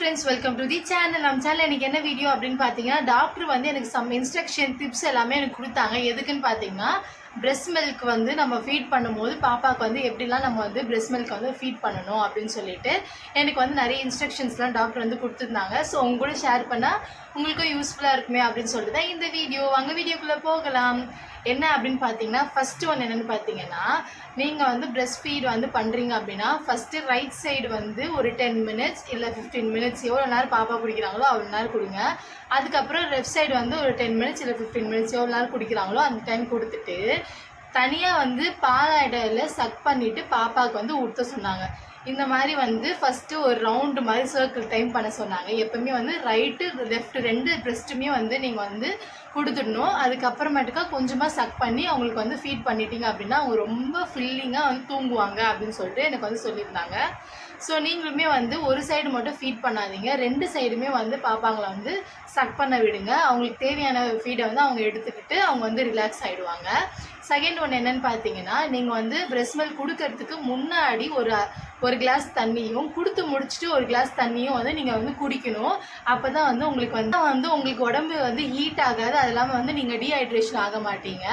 friends, welcome to the channel. நம்ம சேனல்ல இன்னைக்கு என்ன வீடியோ அப்படினு பாத்தீங்கன்னா டாக்டர் வந்து எனக்கு some instruction tips எல்லாமே எனக்கு கொடுத்தாங்க. எதுக்குன்னு பாத்தீங்கன்னா breast milk வந்து நம்ம ஃபீட் பண்ணும்போது பாப்பாக்கு வந்து எப்படிலாம் நம்ம வந்து breast milk வந்து ஃபீட் பண்ணனும் அப்படினு சொல்லிட்டு எனக்கு வந்து நிறைய இன்ஸ்ட்ரக்ஷன்ஸ்லாம் டாக்டர் வந்து கொடுத்திருந்தாங்க. சோ உங்க கூட ஷேர் பண்ணா உங்களுக்கு யூஸ்ஃபுல்லா இருக்குமே அப்படினு சொல்லிட்டு தான் இந்த வீடியோ. வாங்க வீடியோக்குள்ள போகலாம். என்ன அப்படினு பாத்தீங்கன்னா ஃபர்ஸ்ட் ஒன் என்னன்னு பாத்தீங்கன்னா நீங்க வந்து breast feed வந்து பண்றீங்க அப்படினா ஃபர்ஸ்ட் ரைட் சைடு வந்து ஒரு 10 minutes இல்ல 15 minutes எவ்வளவு நேரம் பாப்பா குடிக்குறாங்களோ அவ்வளவு நேரம் குடிங்க. அதுக்கு அப்புறம் லெஃப்ட் சைடு வந்து ஒரு 10 minutes இல்ல 15 minutes எவ்வளவு நேரம் குடிக்குறாங்களோ அந்த டைம் கொடுத்துட்டு தனியா வந்து பாலாடையில சக் பண்ணிட்டு பாப்பாக்கு வந்து ஊத்த சொன்னாங்க. இந்த மாதிரி வந்து ஃபர்ஸ்ட் ஒரு ரவுண்ட் மாதிரி சர்க்கிள் டைம் பண்ண சொன்னாங்க. எப்பவுமே வந்து ரைட் லெஃப்ட் ரெண்டு பிரஸ்ட்டுமே வந்து நீங்க வந்து கொடுத்துடணும். அதுக்கு அப்புறமேட்டுக்கா கொஞ்சமா சக் பண்ணி அவங்களுக்கு வந்து ஃபீட் பண்ணிட்டீங்க அப்படின்னா அவங்க ரொம்ப ஃபில்லிங்கா வந்து தூங்குவாங்க அப்படின்னு சொல்லிட்டு எனக்கு வந்து சொல்லியிருந்தாங்க. ஸோ நீங்களுமே வந்து ஒரு சைடு மட்டும் ஃபீட் பண்ணாதீங்க, ரெண்டு சைடுமே வந்து பாப்பாங்களை வந்து சக் பண்ண விடுங்க. அவங்களுக்கு தேவையான ஃபீடை வந்து அவங்க எடுத்துக்கிட்டு அவங்க வந்து ரிலாக்ஸ் ஆகிடுவாங்க. செகண்ட் ஒன் என்னன்னு பார்த்தீங்கன்னா நீங்கள் வந்து breast milk கொடுக்கறதுக்கு முன்னாடி ஒரு கிளாஸ் தண்ணியும் கொடுத்து முடிச்சுட்டு ஒரு கிளாஸ் தண்ணியும் வந்து நீங்கள் வந்து குடிக்கணும். அப்போ தான் வந்து உங்களுக்கு உடம்பு வந்து ஹீட் ஆகாது, அது இல்லாமல் வந்து நீங்கள் டீஹைட்ரேஷன் ஆக மாட்டீங்க.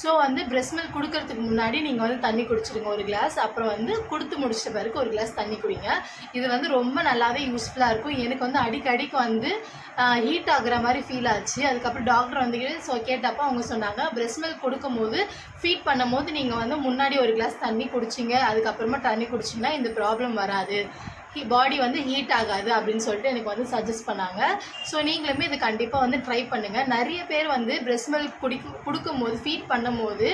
ஸோ வந்து breast milk கொடுக்கறதுக்கு முன்னாடி நீங்கள் வந்து தண்ணி குடிச்சிடுங்க ஒரு கிளாஸ், அப்புறம் வந்து கொடுத்து முடிச்சிட்ட பிறகு ஒரு கிளாஸ் தண்ணி குடிங்க. இது வந்து ரொம்ப நல்லாவே யூஸ்ஃபுல்லாக இருக்கும். எனக்கு வந்து அடிக்கடிக்கு வந்து ஹீட் ஆகுற மாதிரி ஃபீல் ஆச்சு. அதுக்கப்புறம் டாக்டர் வந்து கேட்டப்போ அவங்க சொன்னாங்க breast milk கொடுக்கும்போது ஃபீட் பண்ணும்போது நீங்கள் வந்து முன்னாடி ஒரு கிளாஸ் தண்ணி குடிச்சிங்க, அதுக்கப்புறமா தண்ணி குடிச்சிங்கன்னா இந்த ப்ராப்ளம் வராது, பாடி வந்து ஹீட் ஆகாது அப்படின்னு சொல்லிட்டு எனக்கு வந்து சஜஸ்ட் பண்ணாங்க. ஸோ நீங்களுமே இது கண்டிப்பாக வந்து ட்ரை பண்ணுங்கள். நிறைய பேர் வந்து breast milk கொடுக்கும்போது ஃபீட் பண்ணும்போது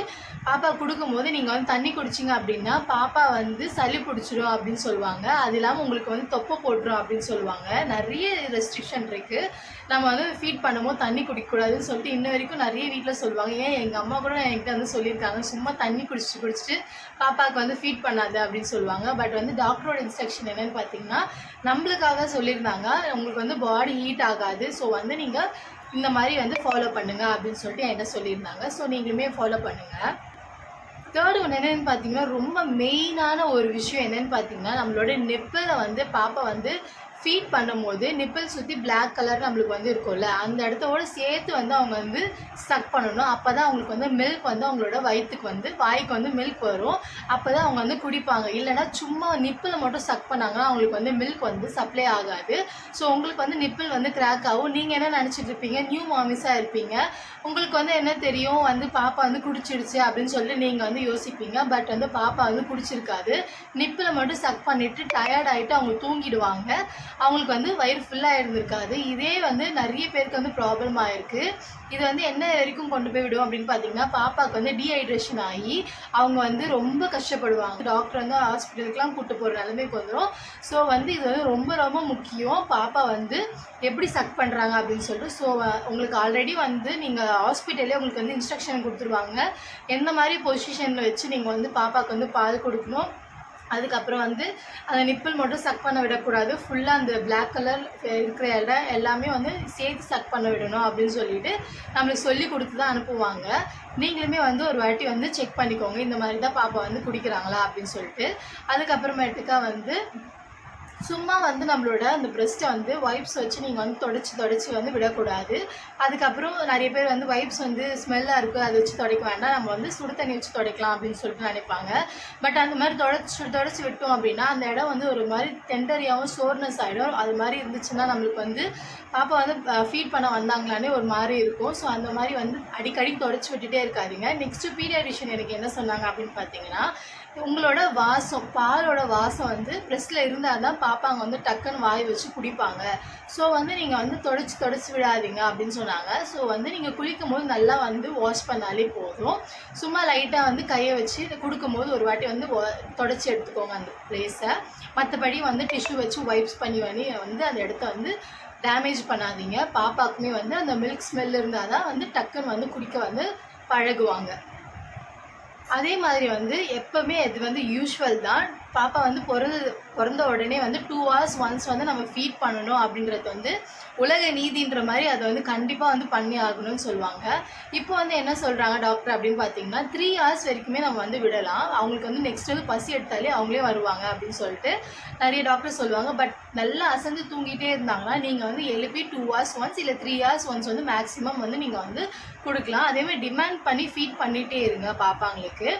பாப்பா கொடுக்கும்போது நீங்கள் வந்து தண்ணி குடிச்சிங்க அப்படின்னா பாப்பா வந்து சளி பிடிச்சிடும் அப்படின்னு சொல்லுவாங்க. அது இல்லாமல் உங்களுக்கு வந்து தொப்பை போட்டுரும் அப்படின்னு சொல்லுவாங்க. நிறைய ரெஸ்ட்ரிக்ஷன் இருக்குது. நம்ம வந்து ஃபீட் பண்ணும்போது தண்ணி குடிக்கக்கூடாதுன்னு சொல்லிட்டு இன்ன வரைக்கும் நிறைய வீட்டில் சொல்லுவாங்க. ஏன் எங்கள் அம்மா கூட என்கிட்ட வந்து சொல்லியிருக்காங்க, சும்மா தண்ணி குடிச்சிட்டு பாப்பாவுக்கு வந்து ஃபீட் பண்ணாது அப்படின்னு சொல்லுவாங்க. பட் வந்து டாக்டரோட இன்ஸ்ட்ரக்ஷன் என்னன்னு பார்த்தீங்கன்னா நம்மளுக்காக சொல்லியிருந்தாங்க, உங்களுக்கு வந்து பாடி ஹீட் ஆகாது, ஸோ வந்து நீங்கள் இந்த மாதிரி வந்து ஃபாலோ பண்ணுங்க அப்படின்னு சொல்லிட்டு என்கிட்ட சொல்லியிருந்தாங்க. ஸோ நீங்களுமே ஃபாலோ பண்ணுங்கள். தேர்ட் ஒன்று என்னென்னு பார்த்தீங்கன்னா ரொம்ப மெயினான ஒரு விஷயம் என்னென்னு பார்த்தீங்கன்னா நம்மளோட நிப்பிளை வந்து பாப்பா வந்து ஃபீட் பண்ணும்போது நிப்பிள் சுற்றி பிளாக் கலர் நம்மளுக்கு வந்து இருக்கும்ல, அந்த இடத்தோடு சேர்த்து வந்து அவங்க வந்து சக் பண்ணணும். அப்போ தான் அவங்களுக்கு வந்து மில்க் வந்து அவங்களோட வயிற்றுக்கு வந்து வாய்க்கு வந்து மில்க் வரும். அப்போ தான் அவங்க வந்து குடிப்பாங்க. இல்லைனா சும்மா நிப்பிளை மட்டும் சக் பண்ணாங்கன்னா அவங்களுக்கு வந்து மில்க் வந்து சப்ளை ஆகாது. ஸோ உங்களுக்கு வந்து நிப்பிள் வந்து கிராக் ஆகும். நீங்கள் என்ன நினச்சிட்டு இருப்பீங்க, நியூ மாமிஸாக இருப்பீங்க, உங்களுக்கு வந்து என்ன தெரியும் வந்து பாப்பா வந்து குடிச்சிடுச்சு அப்படின்னு சொல்லிட்டு நீங்கள் வந்து யோசிப்பீங்க. பட் வந்து பாப்பா வந்து குடிச்சிருக்காது. நிப்பிளை மட்டும் சக் பண்ணிவிட்டு டயர்ட் ஆகிட்டு அவங்க தூங்கிடுவாங்க. அவங்களுக்கு வந்து வயிறு ஃபுல்லாக இருந்திருக்காது. இதே வந்து நிறைய பேருக்கு வந்து ப்ராப்ளம் ஆயிருக்கு. இது வந்து என்ன வரைக்கும் கொண்டு போய் விடும் அப்படின்னு பார்த்தீங்கன்னா பாப்பாவுக்கு வந்து டீஹைட்ரேஷன் ஆகி அவங்க வந்து ரொம்ப கஷ்டப்படுவாங்க. டாக்டர் வந்து ஹாஸ்பிட்டலுக்குலாம் கூட்டு போகிற நிலைமைக்கு வந்துடும். ஸோ வந்து இது வந்து ரொம்ப ரொம்ப முக்கியம், பாப்பா வந்து எப்படி சக் பண்ணுறாங்க அப்படின்னு சொல்லிட்டு. ஸோ உங்களுக்கு ஆல்ரெடி வந்து நீங்கள் ஹாஸ்பிட்டல்லே உங்களுக்கு வந்து இன்ஸ்ட்ரக்ஷன் கொடுத்துருவாங்க, எந்த மாதிரி பொசிஷனில் வச்சு நீங்கள் வந்து பாப்பாவுக்கு வந்து பால் கொடுக்கணும். அதுக்கப்புறம் வந்து அந்த நிப்பிள் மட்டும் சக் பண்ண விடக்கூடாது, ஃபுல்லாக அந்த பிளாக் கலர் இருக்கிற இடம் எல்லாமே வந்து சேர்த்து சக் பண்ண விடணும் அப்படின்னு சொல்லிட்டு நம்மளுக்கு சொல்லி கொடுத்து தான் அனுப்புவாங்க. நீங்களுமே வந்து ஒரு வாட்டி வந்து செக் பண்ணிக்கோங்க, இந்த மாதிரி தான் பாப்பா வந்து குடிக்கிறாங்களா அப்படின்னு சொல்லிட்டு. அதுக்கப்புறமேட்டுக்கா வந்து சும்மா வந்து நம்மளோட அந்த பிரெஸ்ட்டை வந்து வைப்ஸ் வச்சு நீங்கள் வந்து தொடச்சி வந்து விடக்கூடாது. அதுக்கப்புறம் நிறைய பேர் வந்து வைப்ஸ் வந்து ஸ்மெல்லாக இருக்குது, அதை வச்சு துடைக்க வேண்டாம், நம்ம வந்து சுடு தண்ணி வச்சு துடைக்கலாம் அப்படின்னு சொல்லிட்டு நினைப்பாங்க. பட் அந்த மாதிரி தொடச்சி விட்டோம் அப்படின்னா அந்த இடம் வந்து ஒரு மாதிரி டெண்டரியாகவும் சோர்னஸ் ஆகிடும். அது மாதிரி இருந்துச்சுன்னா நம்மளுக்கு வந்து பாப்பா வந்து ஃபீட் பண்ண வந்தாங்களானே ஒரு மாதிரி இருக்கும். ஸோ அந்த மாதிரி வந்து அடிக்கடி தொடச்சி விட்டுட்டே இருக்காதிங்க. நெக்ஸ்ட்டு பீடியாட்ரிஷியன் எனக்கு என்ன சொன்னாங்க அப்படின்னு பார்த்தீங்கன்னா உங்களோட வாசம், பாலோட வாசம் வந்து பிரெஸ்ட்டில் இருந்தால் தான் பாப்பாங்க வந்து டக்குன்னு வாய் வச்சு குடிப்பாங்க. ஸோ வந்து நீங்கள் வந்து தொடச்சி விடாதீங்க அப்படின்னு சொன்னாங்க. ஸோ வந்து நீங்கள் குளிக்கும் போது நல்லா வந்து வாஷ் பண்ணாலே போதும். சும்மா லைட்டாக வந்து கையை வச்சு கொடுக்கும்போது ஒரு வாட்டி வந்து தொடச்சி எடுத்துக்கோங்க அந்த பிளேஸை. மற்றபடி வந்து டிஷ்யூ வச்சு வைப்ஸ் பண்ணி வந்து அந்த இடத்த வந்து டேமேஜ் பண்ணாதீங்க. பாப்பாக்குமே வந்து அந்த மில்க் ஸ்மெல் இருந்தால் தான் வந்து டக்குன்னு வந்து குடிக்க வந்து பழகுவாங்க. அதே மாதிரி வந்து எப்போவுமே இது வந்து யூஷுவல் தான், பாப்பா வந்து பிறந்த உடனே வந்து 2 hours ஒன்ஸ் வந்து நம்ம ஃபீட் பண்ணணும் அப்படின்றது வந்து உலக நீதின்ற மாதிரி அதை வந்து கண்டிப்பாக வந்து பண்ணி ஆகணும்னு சொல்லுவாங்க. இப்போ வந்து என்ன சொல்கிறாங்க டாக்டர் அப்படின்னு பார்த்தீங்கன்னா 3 hours வரைக்குமே நம்ம வந்து விடலாம். அவங்களுக்கு வந்து நெக்ஸ்ட் வந்து பசி எடுத்தாலே அவங்களே வருவாங்க அப்படின்னு சொல்லிட்டு நிறைய டாக்டர் சொல்லுவாங்க. பட் நல்லா அசந்து தூங்கிட்டே இருந்தாங்கன்னா நீங்கள் வந்து எழுப்பி 2 hours ஒன்ஸ் இல்லை 3 hours ஒன்ஸ் வந்து மேக்ஸிமம் வந்து நீங்கள் வந்து கொடுக்கலாம். அதேமாதிரி டிமாண்ட் பண்ணி ஃபீட் பண்ணிகிட்டே இருங்க பாப்பாங்களுக்கு.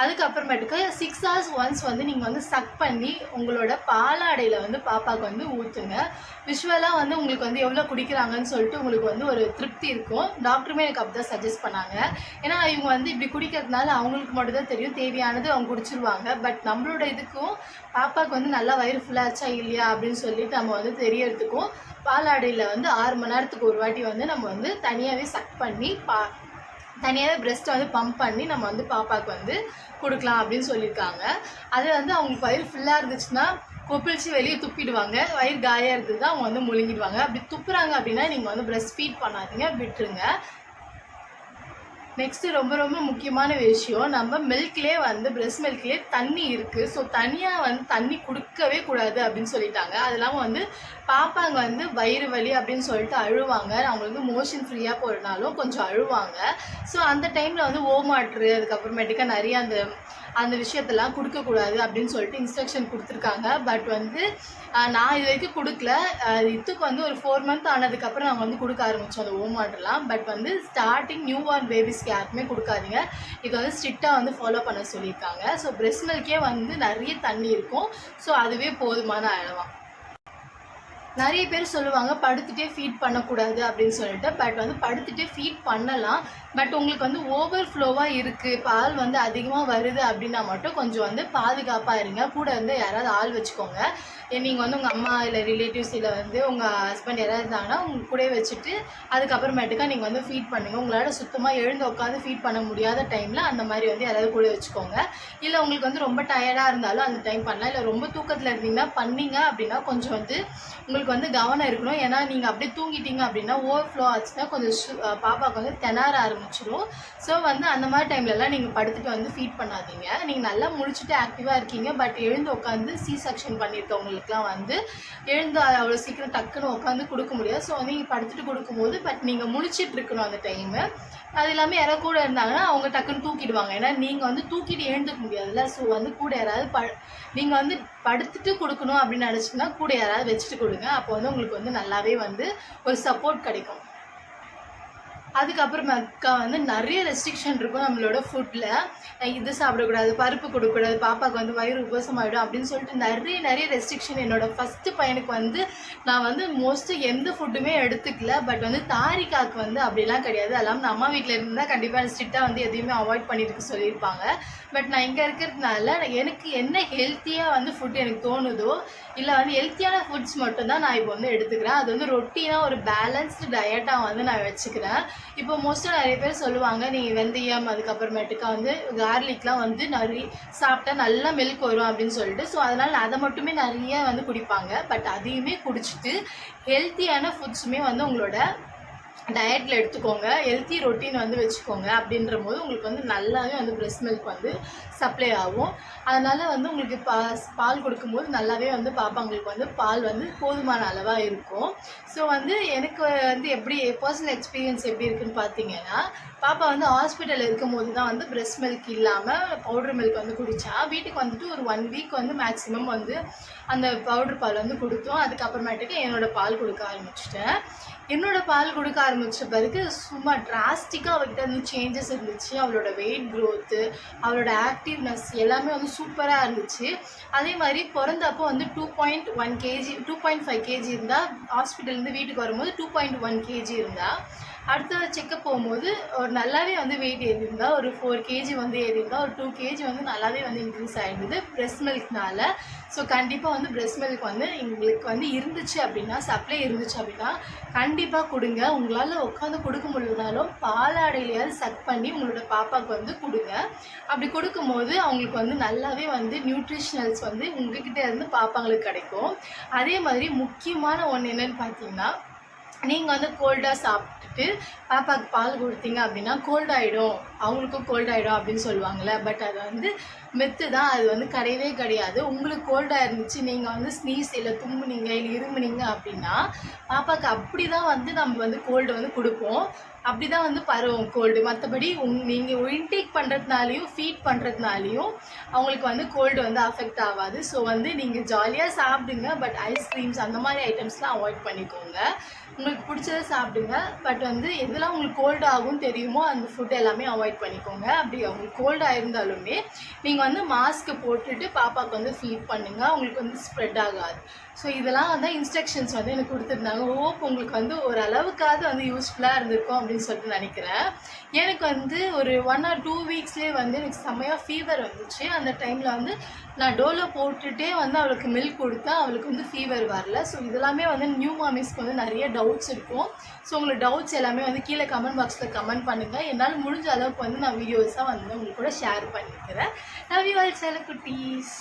அதுக்கப்புறமேட்டுக்கு 6 hours ஒன்ஸ் வந்து நீங்கள் வந்து சக் பண்ணி உங்களோட பாலாடையில் வந்து பாப்பாவுக்கு வந்து ஊற்றுங்க. விஷுவலாக வந்து உங்களுக்கு வந்து எவ்வளோ குடிக்கிறாங்கன்னு சொல்லிட்டு உங்களுக்கு வந்து ஒரு திருப்தி இருக்கும். டாக்டருமே எனக்கு அப்படி தான் சஜஸ்ட் பண்ணாங்க. ஏன்னா இவங்க வந்து இப்படி குடிக்கிறதுனால அவங்களுக்கு மட்டும் தான் தெரியும், தேவையானது அவங்க குடிச்சிருவாங்க. பட் நம்மளோட இதுக்கும் பாப்பாவுக்கு வந்து நல்லா வயிறு ஃபுல்லாச்சா இல்லையா அப்படின்னு சொல்லிட்டு நம்ம வந்து தெரியறதுக்கும் பாலாடையில் வந்து 6 மணி நேரத்துக்கு ஒரு வாட்டி வந்து நம்ம வந்து தனியாகவே சக் பண்ணி தனியாகவே பிரெஸ்ட்டை வந்து பம்ப் பண்ணி நம்ம வந்து பாப்பாவுக்கு வந்து கொடுக்கலாம் அப்படின்னு சொல்லியிருக்காங்க. அது வந்து அவங்களுக்கு வயிறு ஃபுல்லாக இருந்துச்சுன்னா கொப்பிளிச்சு வெளியே துப்பிடுவாங்க. வயிறு காயாக இருந்தது அவங்க வந்து முழுங்கிடுவாங்க. அப்படி துப்புறாங்க அப்படின்னா நீங்கள் வந்து பிரெஸ்ட் ஃபீட் பண்ணாதீங்க, விட்டுருங்க. நெக்ஸ்ட்டு ரொம்ப ரொம்ப முக்கியமான விஷயம், நம்ம மில்க்லேயே வந்து பிரெஸ்ட் மில்க்லேயே தண்ணி இருக்குது. ஸோ தனியாக வந்து தண்ணி கொடுக்கவே கூடாது அப்படின்னு சொல்லிட்டாங்க. அது இல்லாமல் வந்து பாப்பாங்க வந்து வயிறு வலி அப்படின்னு சொல்லிட்டு அழுவாங்க. அவங்களுக்கு மோஷன் ஃப்ரீயாக போகிறனாலும் கொஞ்சம் அழுவாங்க. ஸோ அந்த டைமில் வந்து ஓமாட்ரு அதுக்கப்புறமேட்டுக்கா நிறைய அந்த விஷயத்தெல்லாம் கொடுக்கக்கூடாது அப்படின்னு சொல்லிட்டு இன்ஸ்ட்ரக்ஷன் கொடுத்துருக்காங்க. பட் வந்து நான் இது வரைக்கும் கொடுக்கல. இதுக்கு வந்து ஒரு 4 month ஆனதுக்கப்புறம் நாங்கள் வந்து கொடுக்க ஆரம்பித்தோம் அந்த ஓமாட்ருலாம். பட் வந்து ஸ்டார்டிங் நியூ பார்ன் பேபிஸ்க்கு யாருக்குமே கொடுக்காதீங்க. இது வந்து ஸ்ட்ரிக்டாக வந்து ஃபாலோ பண்ண சொல்லியிருக்காங்க. ஸோ பிரெஸ்ட் மில்கே வந்து நிறைய தண்ணி இருக்கும். ஸோ அதுவே போதுமான அளவாக. நிறைய பேர் சொல்லுவாங்க படுத்துகிட்டே ஃபீட் பண்ணக்கூடாது அப்படின்னு சொல்லிட்டு. பட் வந்து படுத்துகிட்டே ஃபீட் பண்ணலாம். பட் உங்களுக்கு வந்து ஓவர் ஃப்ளோவாக இருக்குது, பால் வந்து அதிகமாக வருது அப்படின்னா மட்டும் கொஞ்சம் வந்து பாதுகாப்பாக இருங்க. கூட வந்து யாராவது ஆள் வச்சுக்கோங்க. நீங்கள் வந்து உங்கள் அம்மா இல்லை ரிலேட்டிவ்ஸ் இல்லை வந்து உங்கள் ஹஸ்பண்ட் யாராவது இருந்தாங்கன்னா உங்கள் கூட வச்சுட்டு அதுக்கப்புறமேட்டுக்கா நீங்கள் வந்து ஃபீட் பண்ணுங்கள். உங்களால் சுத்தமாக எழுந்து உட்காந்து ஃபீட் பண்ண முடியாத டைமில் அந்த மாதிரி வந்து யாராவது கூட வச்சுக்கோங்க. இல்லை உங்களுக்கு வந்து ரொம்ப டயர்டாக இருந்தாலும் அந்த டைம் பண்ணலாம். இல்லை ரொம்ப தூக்கத்தில் இருந்தீங்கன்னா பண்ணீங்க அப்படின்னா கொஞ்சம் வந்து உங்களுக்கு வந்து கவனம் இருக்கணும். ஏன்னா நீங்கள் அப்படியே தூங்கிட்டீங்க அப்படின்னா ஓவர் ஃப்ளோ ஆச்சுன்னா கொஞ்சம் பாப்பாவுக்கு வந்து திணற ஆரம்பிச்சிடும். ஸோ வந்து அந்த மாதிரி டைம்லலாம் நீங்கள் படுத்துட்டு வந்து ஃபீட் பண்ணாதீங்க. நீங்கள் நல்லா முழிச்சுட்டு ஆக்டிவாக இருக்கீங்க. பட் எழுந்து உட்காந்து C-section பண்ணியிருக்கவங்களுக்குலாம் வந்து எழுந்து அவ்வளோ சீக்கிரம் டக்குன்னு உட்காந்து கொடுக்க முடியாது. ஸோ நீங்கள் படுத்துட்டு கொடுக்கும்போது பட் நீங்கள் முழிச்சிட்டு இருக்கணும் அந்த டைமு. அது இல்லாமல் யாராவது கூட இருந்தாங்கன்னா அவங்க டக்குன்னு தூக்கிடுவாங்க. ஏன்னா நீங்கள் வந்து தூக்கிட்டு எழுந்துக்க முடியாதுல்ல. ஸோ வந்து கூட யாராவது நீங்கள் வந்து படுத்துட்டு கொடுக்கணும் அப்படின்னு நினச்சிங்கன்னா கூட யாராவது வச்சுட்டு கொடுங்க. அப்போ வந்து உங்களுக்கு வந்து நல்லாவே வந்து ஒரு சப்போர்ட் கிடைக்கும். அதுக்கப்புறமேக்கா வந்து நிறைய ரெஸ்ட்ரிக்ஷன் இருக்கும் நம்மளோட ஃபுட்டில். இது சாப்பிடக்கூடாது, பருப்பு கொடுக்கக்கூடாது, பாப்பாவுக்கு வந்து வயிறு உபசமாயிடும் அப்படின்னு சொல்லிட்டு நிறைய ரெஸ்ட்ரிக்ஷன். என்னோடய ஃபஸ்ட்டு பையனுக்கு வந்து நான் வந்து மோஸ்ட்டு எந்த ஃபுட்டுமே எடுத்துக்கல. பட் வந்து தாரிக்காவுக்கு வந்து அப்படிலாம் கிடையாது. அதெல்லாம் நான் அம்மா வீட்டில் இருந்தால் கண்டிப்பாக ஸ்ட்ரிக்டாக வந்து எதையுமே அவாய்ட் பண்ணிட்டு சொல்லியிருப்பாங்க. பட் நான் இங்கே இருக்கிறதுனால எனக்கு என்ன ஹெல்த்தியாக வந்து ஃபுட் எனக்கு தோணுதோ இல்லை வந்து ஹெல்த்தியான ஃபுட்ஸ் மட்டும்தான் நான் இப்போ வந்து எடுத்துக்கிறேன். அது வந்து ரொட்டீனாக ஒரு பேலன்ஸ்டு டயட்டாக வந்து நான் வச்சுக்கிறேன். இப்போ மோஸ்ட்டாக நிறைய பேர் சொல்லுவாங்க நீங்கள் வெந்தயம் அதுக்கப்புறமேட்டுக்கா வந்து கார்லிக்லாம் வந்து நிறைய சாப்பிட்டா நல்லா மில்க் வரும் அப்படின்னு சொல்லிட்டு. ஸோ அதனால் அதை மட்டுமே நிறைய வந்து குடிப்பாங்க. பட் அதையுமே குடிச்சிட்டு ஹெல்த்தியான ஃபுட்ஸுமே வந்து உங்களோட டயட்டில் எடுத்துக்கோங்க. ஹெல்த்தி ரொட்டீன் வந்து வச்சுக்கோங்க. அப்படின்ற போது உங்களுக்கு வந்து நல்லாவே வந்து பிரெஸ்ட் மில்க் வந்து சப்ளை ஆகும். அதனால் வந்து உங்களுக்கு பால் கொடுக்கும்போது நல்லாவே வந்து பாப்பாங்களுக்கு வந்து பால் வந்து போதுமான அளவாக இருக்கும். ஸோ வந்து எனக்கு வந்து எப்படி பர்சனல் எக்ஸ்பீரியன்ஸ் எப்படி இருக்குதுன்னு பார்த்தீங்கன்னா, பாப்பா வந்து ஹாஸ்பிட்டலில் இருக்கும்போது தான் வந்து பிரெஸ்ட் மில்க் இல்லாமல் பவுடர் மில்க் வந்து குடித்தா. வீட்டுக்கு வந்துட்டு ஒரு 1 week வந்து மேக்ஸிமம் வந்து அந்த பவுடர் பால் வந்து கொடுத்தோம். அதுக்கப்புறமேட்டுக்கு என்னோடய பால் கொடுக்க ஆரம்பிச்சிட்டேன். என்னோடய பால் கொடுக்க ஆரம்பித்த பிறகு சும்மா டிராஸ்டிக்காக அவகிட்ட வந்து சேஞ்சஸ் இருந்துச்சு. அவளோட வெயிட் க்ரோத்து, அவளோட ஆக்டிவ்னஸ் எல்லாமே வந்து சூப்பராக இருந்துச்சு. அதே மாதிரி பிறந்தப்போ வந்து 2.1 kg 2.5 kg இருந்தால், ஹாஸ்பிட்டல்லேருந்து வீட்டுக்கு வரும்போது 2.1 kg இருந்தால். அடுத்த செக்கப் போகும்போது ஒரு நல்லாவே வந்து வெயிட் ஏறியிருந்தா, ஒரு 4 kg வந்து ஏறியிருந்தா, ஒரு 2 kg வந்து நல்லாவே வந்து இன்க்ரீஸ் ஆகிருந்தது பிரெஸ்ட் மில்க்னால. ஸோ கண்டிப்பாக வந்து பிரெஸ்ட் மில்க் வந்து எங்களுக்கு வந்து இருந்துச்சு அப்படின்னா, சப்ளை இருந்துச்சு அப்படின்னா கண்டிப்பாக கொடுங்க. உங்களால் உட்காந்து கொடுக்க முடியலனாலும் பாலாடையிலையாவது சக் பண்ணி உங்களோட பாப்பாவுக்கு வந்து கொடுங்க. அப்படி கொடுக்கும்போது அவங்களுக்கு வந்து நல்லாவே வந்து நியூட்ரிஷனல்ஸ் வந்து உங்ககிட்ட இருந்து பாப்பாங்களுக்கு கிடைக்கும். அதே மாதிரி முக்கியமான ஒன்று என்னென்னு பார்த்தீங்கன்னா, நீங்கள் வந்து கோல்டாக சாப்பிட்டுட்டு பாப்பாவுக்கு பால் கொடுத்தீங்க அப்படின்னா கோல்ட் ஆகிடும், அவங்களுக்கும் கோல்ட் ஆகிடும் அப்படின்னு சொல்லுவாங்கள்ல. பட் அதை வந்து மெத்து தான். அது வந்து கிடையவே கிடையாது. உங்களுக்கு கோல்டாக இருந்துச்சு, நீங்கள் வந்து ஸ்னீஸ் இல்லை தும்முனீங்க இல்லை இருமுனீங்க அப்படின்னா பாப்பாவுக்கு அப்படி தான் வந்து நம்ம வந்து கோல்டு வந்து கொடுப்போம். அப்படி தான் வந்து பரவும் கோல்டு. மற்றபடி நீங்கள் இன்டேக் பண்ணுறதுனாலையும் ஃபீட் பண்ணுறதுனாலையும் அவங்களுக்கு வந்து கோல்டு வந்து அஃபெக்ட் ஆகாது. ஸோ வந்து நீங்கள் ஜாலியாக சாப்பிடுங்க. பட் ஐஸ்கிரீம்ஸ் அந்த மாதிரி ஐட்டம்ஸ்லாம் அவாய்ட் பண்ணிக்கோங்க. உங்களுக்கு பிடிச்சதை சாப்பிடுங்க. பட் வந்து எதெல்லாம் உங்களுக்கு கோல்டு ஆகும்னு தெரியுமோ அந்த ஃபுட் எல்லாமே அவாய்ட் பண்ணிக்கோங்க. அப்படி உங்களுக்கு கோல்டு ஆயிருந்தாலுமே நீங்கள் வந்து மாஸ்க்கு போட்டுட்டு பாப்பாவுக்கு வந்து ஃபீட் பண்ணுங்கள். உங்களுக்கு வந்து ஸ்ப்ரெட் ஆகாது. ஸோ இதெல்லாம் வந்து இன்ஸ்ட்ரக்ஷன்ஸ் வந்து எனக்கு கொடுத்துருந்தாங்க. ஹோப் உங்களுக்கு வந்து ஒரு அளவுக்காவது வந்து யூஸ்ஃபுல்லாக இருந்திருக்கும் அப்படின்னு சொல்லிட்டு நினைக்கிறேன். எனக்கு வந்து ஒரு 1 or 2 வீக்ஸ்லேயே வந்து எனக்கு செம்மையாக ஃபீவர் வந்துச்சு. அந்த டைமில் வந்து நான் டோலோ போட்டுகிட்டே வந்து அவளுக்கு மில்க் கொடுத்தேன். அவளுக்கு வந்து ஃபீவர் வரல. ஸோ இதெல்லாமே வந்து நியூ மாமிஸ்க்கு வந்து நிறைய டவுட்ஸ் இருக்கும். ஸோ உங்களுக்கு டவுட்ஸ் எல்லாமே வந்து கீழே கமெண்ட் பாக்ஸில் கமெண்ட் பண்ணுங்கள். என்னால் முடிஞ்ச அளவுக்கு வந்து நான் வீடியோஸாக வந்து உங்களுக்கு கூட ஷேர் பண்ணிக்கிறேன். Love you all செல்லக்குட்டீஸ்.